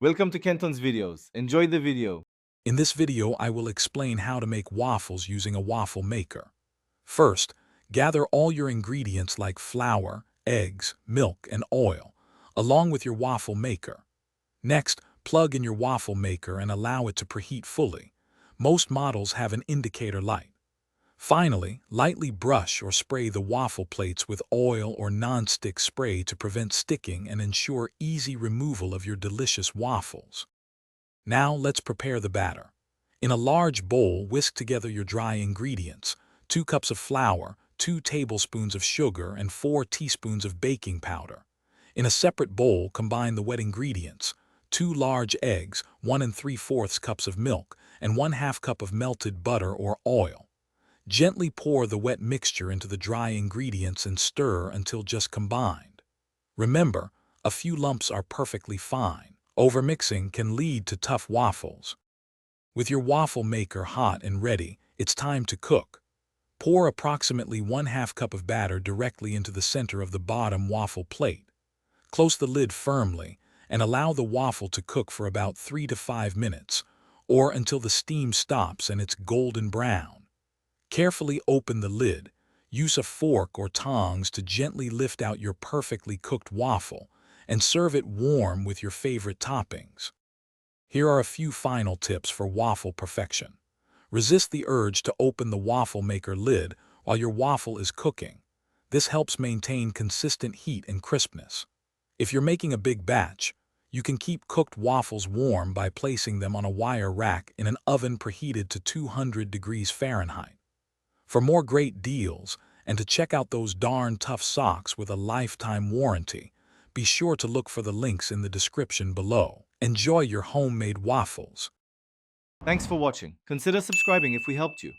Welcome to Kenton's videos. Enjoy the video. In this video, I will explain how to make waffles using a waffle maker. First, gather all your ingredients like flour, eggs, milk, and oil, along with your waffle maker. Next, plug in your waffle maker and allow it to preheat fully. Most models have an indicator light. Finally, lightly brush or spray the waffle plates with oil or non-stick spray to prevent sticking and ensure easy removal of your delicious waffles. Now let's prepare the batter. In a large bowl, whisk together your dry ingredients: 2 cups of flour, 2 tablespoons of sugar, and 4 teaspoons of baking powder. In a separate bowl, combine the wet ingredients: 2 large eggs, 1 3/4 cups of milk, and 1/2 cup of melted butter or oil. Gently pour the wet mixture into the dry ingredients and stir until just combined. Remember, a few lumps are perfectly fine. Overmixing can lead to tough waffles. With your waffle maker hot and ready, it's time to cook. Pour approximately 1/2 cup of batter directly into the center of the bottom waffle plate. Close the lid firmly and allow the waffle to cook for about 3 to 5 minutes, or until the steam stops and it's golden brown. Carefully open the lid. Use a fork or tongs to gently lift out your perfectly cooked waffle and serve it warm with your favorite toppings. Here are a few final tips for waffle perfection. Resist the urge to open the waffle maker lid while your waffle is cooking. This helps maintain consistent heat and crispness. If you're making a big batch, you can keep cooked waffles warm by placing them on a wire rack in an oven preheated to 200 degrees Fahrenheit. For more great deals and to check out those darn tough socks with a lifetime warranty, be sure to look for the links in the description below. Enjoy your homemade waffles. Thanks for watching. Consider subscribing if we helped you.